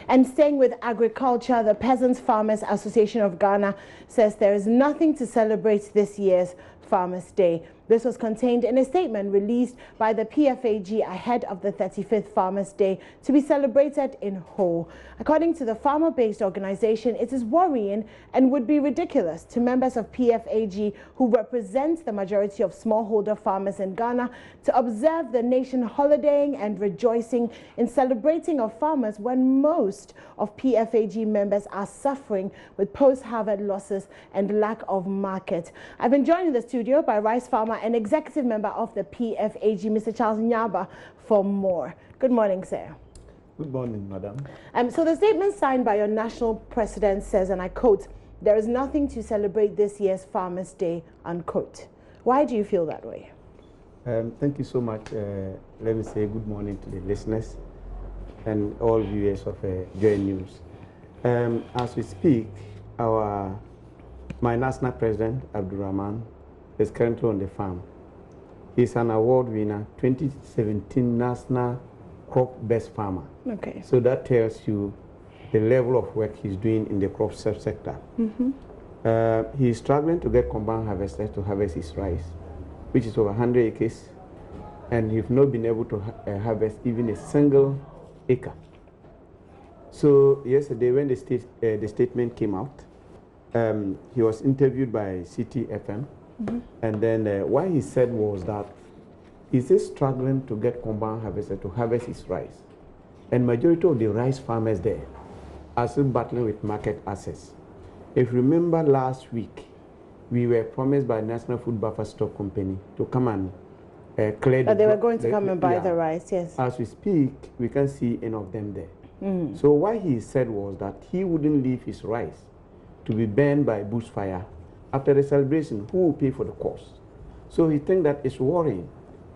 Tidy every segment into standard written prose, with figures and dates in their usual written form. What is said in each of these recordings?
And staying with agriculture, the Peasants Farmers Association of Ghana says there is nothing to celebrate this year's Farmers' Day. This was contained in a statement released by the PFAG ahead of the 35th Farmers' Day to be celebrated in whole. According to the farmer-based organization, it is worrying and would be ridiculous to members of PFAG who represent the majority of smallholder farmers in Ghana to observe the nation holidaying and rejoicing in celebrating of farmers when most of PFAG members are suffering with post-harvest losses and lack of market. I've been joined in the studio by rice farmer and executive member of the PFAG, Mr. Charles Nyaaba, for more. Good morning, sir. Good morning, madam. So the statement signed by your national president says, and I quote, "There is nothing to celebrate this year's Farmers' Day," unquote. Why do you feel that way? Thank you so much. Let me say good morning to the listeners and all viewers of JoyNews. As we speak, my national president, Abdurrahman, is currently on the farm. He's an award winner, 2017 National Crop Best Farmer. Okay. So that tells you the level of work he's doing in the crop sector. He's struggling to get combined harvesters to harvest his rice, which is over 100 acres, and he's not been able to harvest even a single acre. So yesterday when the statement came out, he was interviewed by City FM, and then what he said was that he's struggling to get combined harvester to harvest his rice, and majority of the rice farmers there are still battling with market access. If you remember last week, we were promised by National Food Buffer Stock Company to come and clear the... They were going to come and buy the rice, yes. As we speak, we can't see any of them there. So what he said was that he wouldn't leave his rice to be burned by bushfire. After the celebration, who will pay for the cost? So he thinks that it's worrying.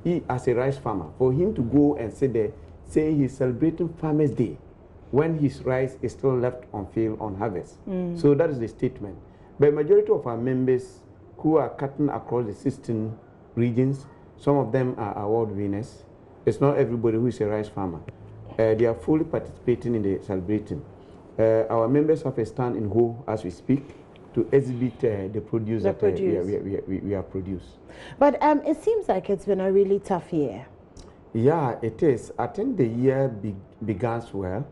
He, as a rice farmer, for him to go and sit there, say he's celebrating Farmers' Day when his rice is still left on field on harvest. So that is the statement. But majority of our members who are cutting across the 16 regions, some of them are award winners. It's not everybody who is a rice farmer. They are fully participating in the celebrating. Our members have a stand in Ho as we speak to exhibit the produce that we have produced. But it seems like it's been a really tough year. Yeah, it is. I think the year began well.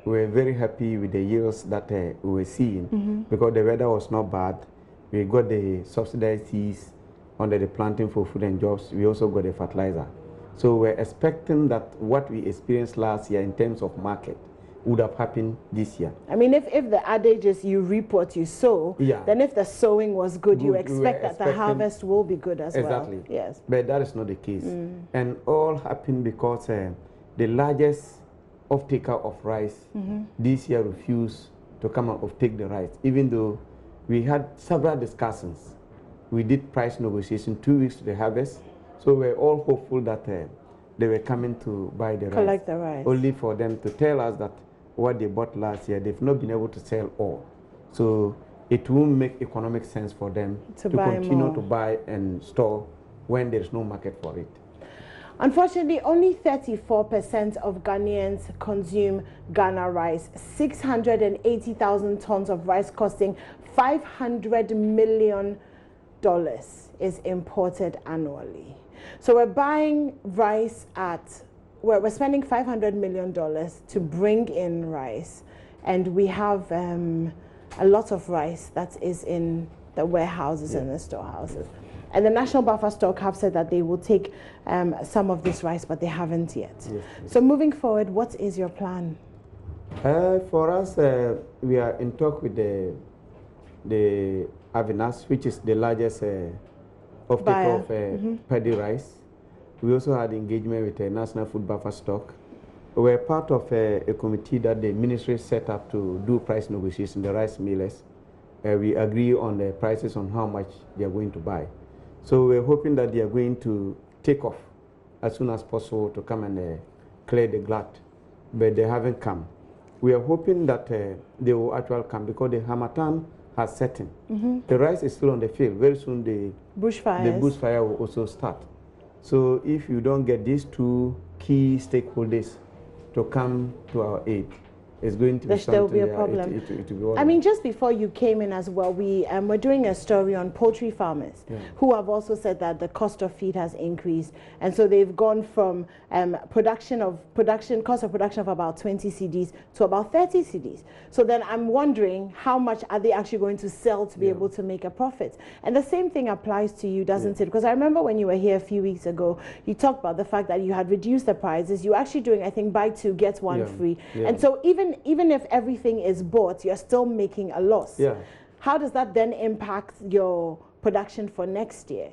We're very happy with the yields that we were seeing because the weather was not bad. We got the subsidized seeds under the planting for food and jobs. We also got the fertilizer. So we're expecting that what we experienced last year in terms of market would have happened this year. I mean, if the adage is you reap what you sow, then if the sowing was good, you expect that the harvest will be good as well. Exactly. Yes. But that is not the case. And all happened because the largest off-taker of rice this year refused to come and off-take the rice, even though we had several discussions. We did price negotiation 2 weeks to the harvest, so we're all hopeful that they were coming to buy the Collect the rice. Only for them to tell us that what they bought last year, they've not been able to sell all. So it won't make economic sense for them to continue to buy and store when there's no market for it. Unfortunately, only 34% of Ghanaians consume Ghana rice. 680,000 tons of rice costing $500 million is imported annually. So we're buying rice at, we're spending $500 million to bring in rice. And we have a lot of rice that is in the warehouses and the storehouses. And the National Buffer Stock have said that they will take some of this rice, but they haven't yet. So moving forward, what is your plan? For us, we are in talk with the Avinas, which is the largest off-taker of paddy rice. We also had engagement with the National Food Buffer Stock. We're part of a committee that the ministry set up to do price negotiation, the rice millers. We agree on the prices on how much they are going to buy. So we're hoping that they are going to take off as soon as possible to come and clear the glut, but they haven't come. We are hoping that they will actually come because the Harmattan has set in. The rice is still on the field. Very soon the bushfire will also start. So if you don't get these two key stakeholders to come to our aid, it's going to be there will be a something, problem. It will be I mean, just before you came in as well, we're doing a story on poultry farmers who have also said that the cost of feed has increased, and so they've gone from cost of production of about 20 cedis to about 30 cedis. So then I'm wondering, how much are they actually going to sell to be able to make a profit? And the same thing applies to you, doesn't it? Because I remember when you were here a few weeks ago, you talked about the fact that you had reduced the prices. You're actually doing, I think, buy two get one free, and so even if everything is bought, you're still making a loss. How does that then impact your production for next year?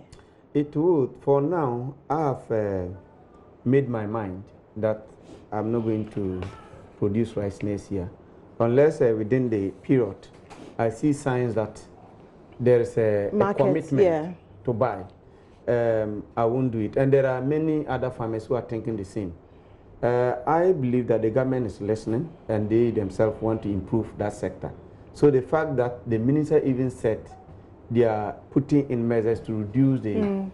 It would. For now, I have made my mind that I'm not going to produce rice next year unless within the period I see signs that there is a commitment to buy. I won't do it. And there are many other farmers who are thinking the same. I believe that the government is listening and they themselves want to improve that sector. So the fact that the minister even said they are putting in measures to reduce the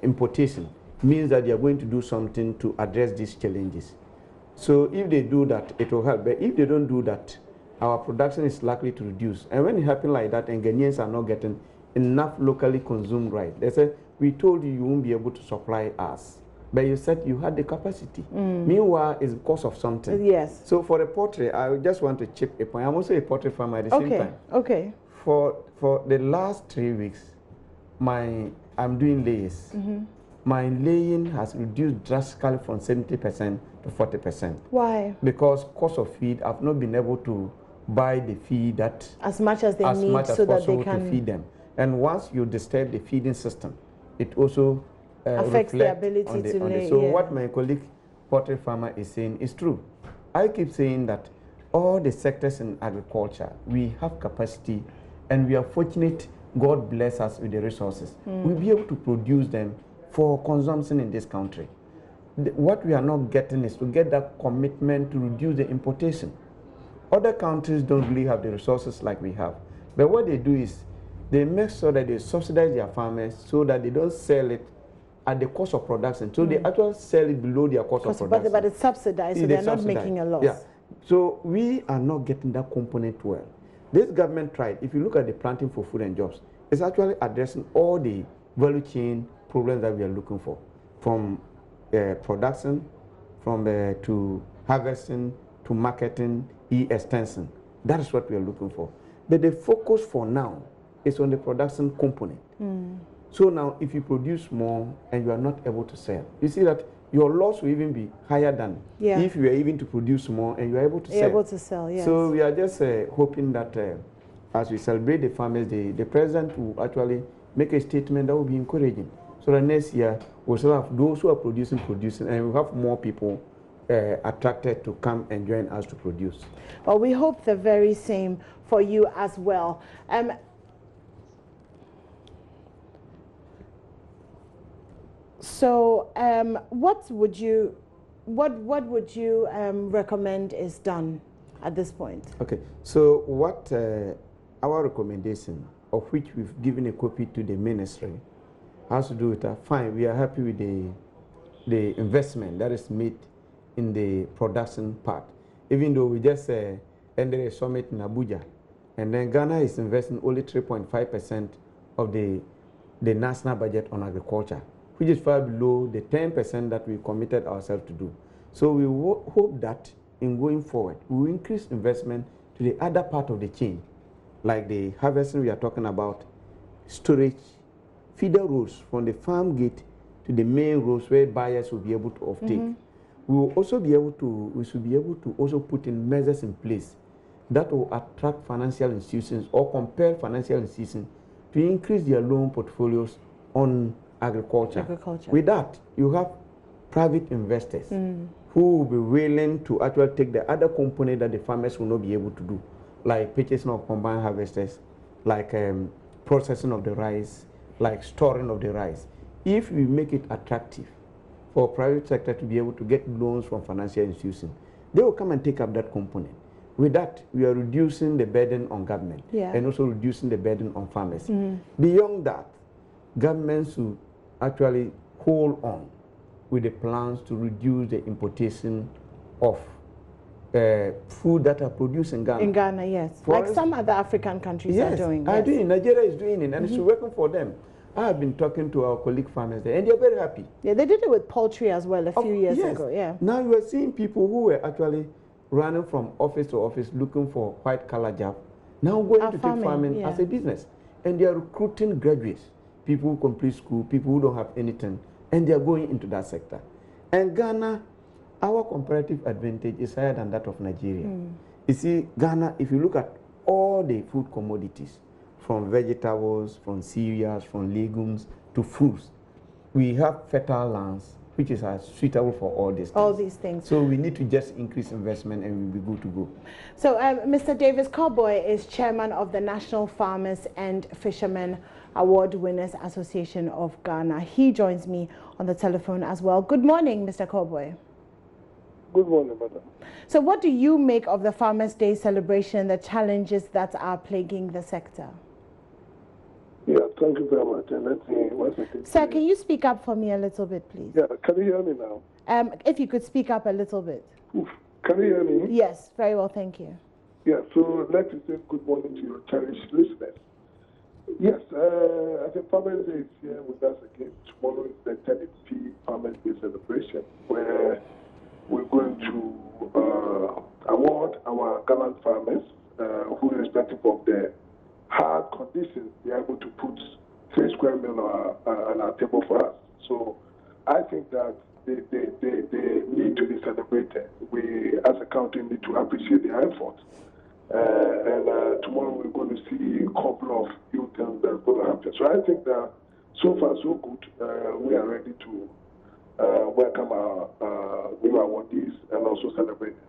importation means that they are going to do something to address these challenges. So if they do that, it will help. But if they don't do that, our production is likely to reduce. And when it happens like that and Ghanaians are not getting enough locally consumed rice, they say, we told you you won't be able to supply us. But you said you had the capacity. Meanwhile, it's because of something. Yes. So for the poultry, I just want to chip a point. I'm also a poultry farmer at the same time. Okay. For the last 3 weeks, I'm doing layers. My laying has reduced drastically from 70% to 40%. Why? Because cost of feed, I've not been able to buy the feed that as much as they need so that they can to feed them. And once you disturb the feeding system, it also affects the ability to lay. So what my colleague poultry farmer is saying is true. I keep saying that all the sectors in agriculture, we have capacity and we are fortunate. God bless us with the resources. We'll be able to produce them for consumption in this country. What we are not getting is to get that commitment to reduce the importation. Other countries don't really have the resources like we have. But what they do is they make sure that they subsidize their farmers so that they don't sell it at the cost of production. So they actually sell it below their cost of production. But it's subsidized, so they're not making a loss. Yeah. So we are not getting that component well. This government tried. If you look at the planting for food and jobs, it's actually addressing all the value chain problems that we are looking for, from production, from to harvesting, to marketing, e-extension. That is what we are looking for. But the focus for now is on the production component. So now, if you produce more and you are not able to sell, you see that your loss will even be higher than if you are even to produce more and you are able to sell. Yes. So we are just hoping that as we celebrate the farmers, the president will actually make a statement that will be encouraging. So that next year, we'll still have those who are producing, and we'll have more people attracted to come and join us to produce. Well, we hope the very same for you as well. So, what would you recommend is done at this point? Okay. So, what our recommendation, of which we've given a copy to the ministry, has to do with that. Fine, we are happy with the investment that is made in the production part. Even though we just ended a summit in Abuja, and then Ghana is investing only 3.5% of the national budget on agriculture, which is far below the 10% that we committed ourselves to do. So we hope that in going forward, we will increase investment to the other part of the chain, like the harvesting we are talking about, storage, feeder roads from the farm gate to the main roads where buyers will be able to offtake. We will also be able to, we should be able to also put in measures in place that will attract financial institutions or compel financial institutions to increase their loan portfolios on agriculture. With that, you have private investors who will be willing to actually take the other component that the farmers will not be able to do, like purchasing of combined harvesters, like processing of the rice, like storing of the rice. If we make it attractive for private sector to be able to get loans from financial institutions, they will come and take up that component. With that, we are reducing the burden on government and also reducing the burden on farmers. Beyond that, governments should actually hold on with the plans to reduce the importation of food that are produced in Ghana. In Ghana, yes. Like some other African countries are doing. Yes, are doing. Nigeria is doing it, and it's working for them. I have been talking to our colleague farmers there, and they're very happy. Yeah, they did it with poultry as well a few years ago. Yeah. Now you are seeing people who were actually running from office to office looking for white collar job, now going to take farming as a business, and they are recruiting graduates, people who complete school, people who don't have anything, and they are going into that sector. And Ghana, our comparative advantage is higher than that of Nigeria. You see, Ghana, if you look at all the food commodities, from vegetables, from cereals, from legumes to fruits, we have fertile lands which is suitable for all these things. All these things. So we need to just increase investment and we'll be good to go. So Mr. Davis Carboy is chairman of the National Farmers and Fishermen Award Winners Association of Ghana. He joins me on the telephone as well. Good morning, Mr. Carboy. Good morning, madam. So what do you make of the Farmers' Day celebration, the challenges that are plaguing the sector? Yeah, thank you very much. And let's see once again. Sir, can you speak up for me a little bit, please? Yeah, can you hear me now? If you could speak up a little bit. Oof. Can you hear me? Yes, very well, thank you. Yeah, so let me say good morning to your cherished listeners. Yes, I think Farmers Day is here with us again. Tomorrow is the 30th Farmers Day celebration, where we're going to award our gallant farmers who, irrespective of their hard conditions, they're able to put 3 square meal on our table for us. So I think that they need to be celebrated. We, as a country, need to appreciate their efforts. And tomorrow we're going to see a couple of new things that are going to happen. So I think that so far so good. We are ready to welcome our new awardees and also celebrate them.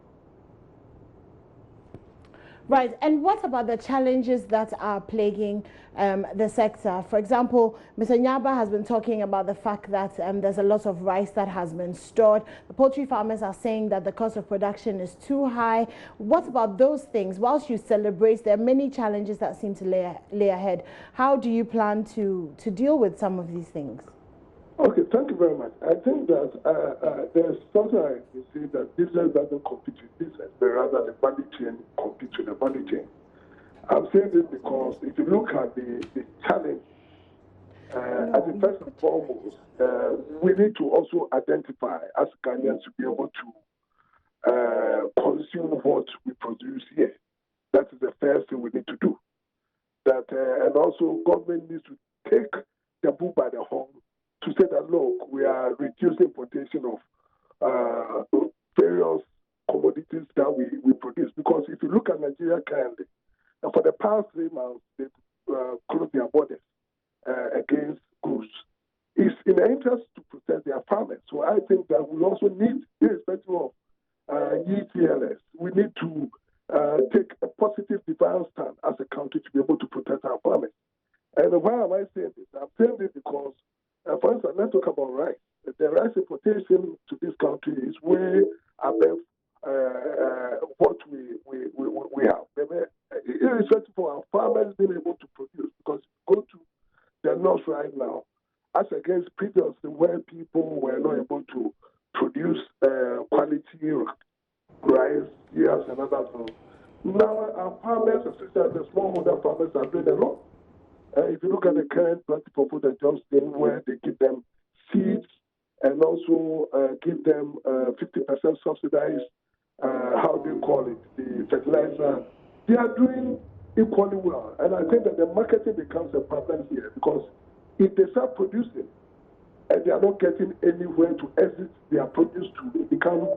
Right, and what about the challenges that are plaguing the sector? For example, Mr. Nyaaba has been talking about the fact that there's a lot of rice that has been stored. The poultry farmers are saying that the cost of production is too high. What about those things? Whilst you celebrate, there are many challenges that seem to lay ahead. How do you plan to deal with some of these things? Okay, thank you very much. I think that there's something I can say that business doesn't compete with business, but rather the value chain competes with the value chain. I'm saying this because if you look at the challenge, as a first and foremost, we need to also identify as Ghanaians to be able to consume what we produce here. That is the first thing we need to do. That and also government needs to take the bull by the horn to say that, look, we are reducing importation of various commodities that we produce. Because if you look at Nigeria currently, for the past 3 months, they've closed their borders against goods. It's in the interest to protect their farmers. So I think that we also need, irrespective of ETLS, we need to take a positive defense stand as a country to be able to protect our farmers. And why am I saying this? I'm saying this because, for instance, let's talk about rice. The rice importation to this country is way above what we have. Irrespective of our farmers being able to produce, because go to the north right now, as against previously where people were not able to produce quality rice, yes, and other things. Now our farmers, especially the smallholder farmers, are doing a lot. If you look at the current planting for the Johnston, where they give them seeds and also give them 50% subsidized, how do you call it, the fertilizer, they are doing equally well. And I think that the marketing becomes a problem here, because if they start producing and they are not getting anywhere to exit their produce to, it becomes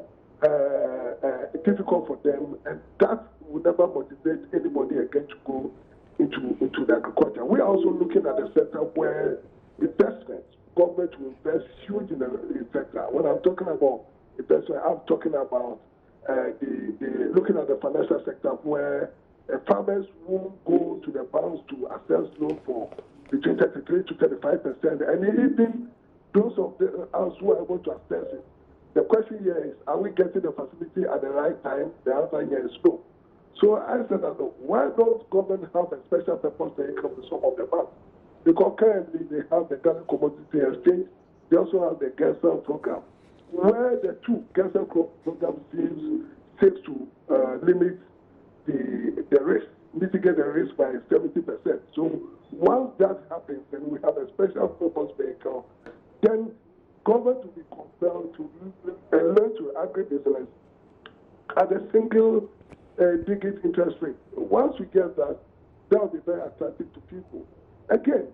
difficult for them, and that will never motivate anybody again to go into the agriculture. We are also looking at the sector where investments, government will invest huge in the sector. When I'm talking about investment, I'm talking about looking at the financial sector where farmers won't go to the banks to access loan for between 33 to 35%, and even those of us who are able to access it. The question here is, are we getting the facility at the right time? The answer here is no. So I said that, why don't government have a special purpose vehicle with some of the banks? Because currently they have the Ghana Commodity Exchange, they also have the GESL program, where the two GESL program seeks to limit the risk, mitigate the risk by 70%. So once that happens, then we have a special purpose vehicle. Then government will be compelled to learn to agribusiness at a single digit interest rate. Once we get that, that will be very attractive to people. Again,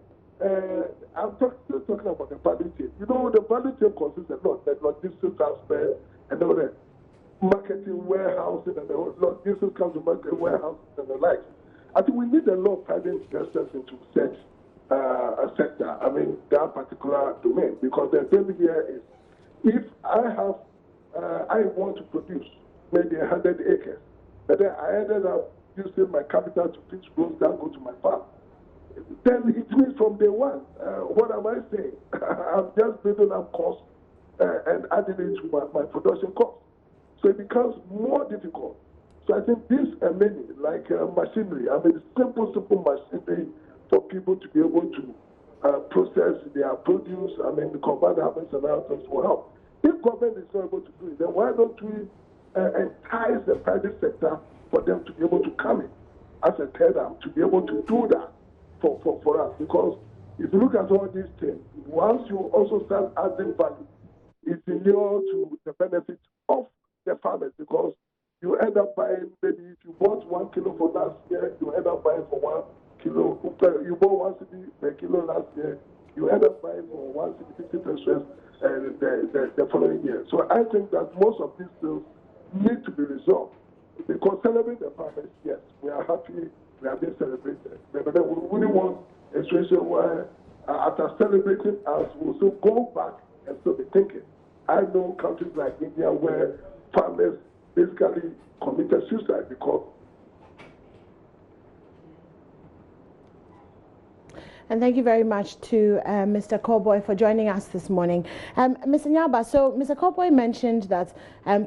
I'm still talking about the value chain. You know, the value chain consists a lot, the logistics aspect and all that, marketing, warehousing, and the logistics comes to market, warehousing, and the like. I think we need a lot of private investors into such a sector. I mean, that particular domain, because the thing here is, if I want to produce maybe 100 acres, but then I ended up using my capital to fix roads that go to my farm. Then it means from day one, what am I saying? I'm just building up costs and adding it to my production costs. So it becomes more difficult. So I think this many, like machinery, I mean, simple machinery for people to be able to process their produce, I mean, the combined harvest and other things will help. If government is not able to do it, then why don't we entice the private sector for them to be able to come in as a third arm, to be able to do that for us? Because if you look at all these things, once you also start adding value, it's inure to the benefit of the farmers, because you end up buying, maybe if you bought 1 kilo for last year, you end up buying for 1 kilo. You bought 1 cedi per kilo last year, you end up buying for 1 cedi 50% the following year. So I think that most of these things need to be resolved. Because celebrate the farmers, yes, we are happy, we have been celebrated. But then we really want a situation where after celebrating us, we'll still go back and still be thinking. I know countries like India where farmers basically committed suicide because. And thank you very much to Mr. Cowboy for joining us this morning. Mr. Nyaaba, so Mr. Cowboy mentioned that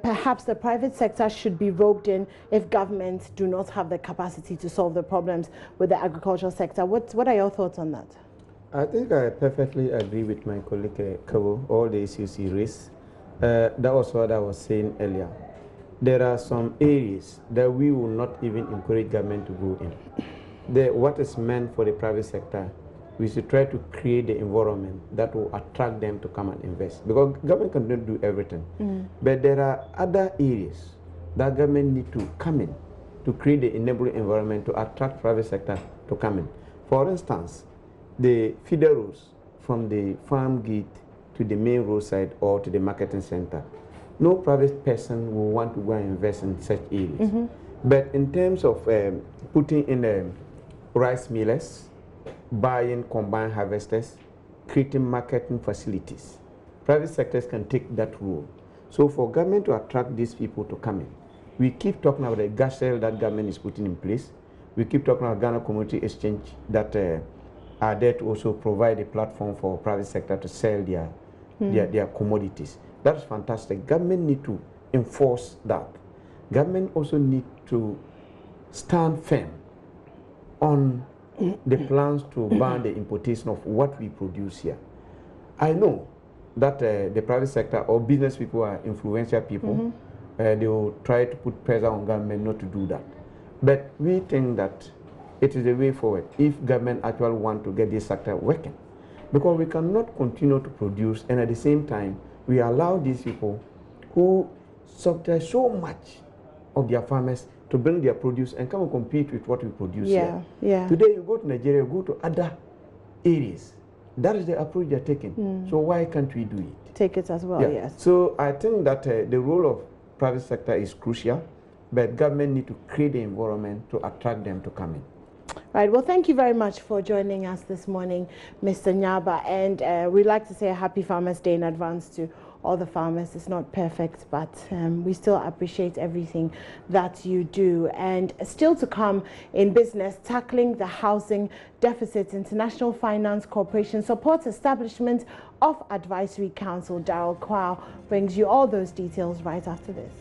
perhaps the private sector should be roped in if governments do not have the capacity to solve the problems with the agricultural sector. What are your thoughts on that? I think I perfectly agree with my colleague Kabo, all the issues he raised. That was what I was saying earlier. There are some areas that we will not even encourage government to go in. What is meant for the private sector, we should try to create the environment that will attract them to come and invest. Because government cannot do everything. But there are other areas that government need to come in to create the enabling environment to attract private sector to come in. For instance, the feeder roads from the farm gate to the main roadside or to the marketing center. No private person will want to go and invest in such areas. But in terms of putting in rice millers, buying combined harvesters, creating marketing facilities, private sectors can take that role. So for government to attract these people to come in, we keep talking about the gas sale that government is putting in place. We keep talking about Ghana Commodity Exchange that are there to also provide a platform for private sector to sell their commodities. That's fantastic. Government need to enforce that. Government also need to stand firm on the plans to ban the importation of what we produce here. I know that the private sector or business people are influential people. They will try to put pressure on government not to do that. But we think that it is the way forward if government actually want to get this sector working. Because we cannot continue to produce and at the same time we allow these people who subsidize so much of their farmers to bring their produce and come and compete with what we produce here. Today you go to Nigeria, you go to other areas. That is the approach they're taking. So why can't we do it? Take it as well, yes. So I think that the role of private sector is crucial, but government need to create the environment to attract them to come in. Right, well, thank you very much for joining us this morning, Mr. Nyaaba, and we'd like to say a happy Farmers' Day in advance to all the farmers. It's not perfect, but we still appreciate everything that you do. And still to come in business, tackling the housing deficit, International Finance Corporation supports establishment of Advisory Council. Darrell Kwao brings you all those details right after this.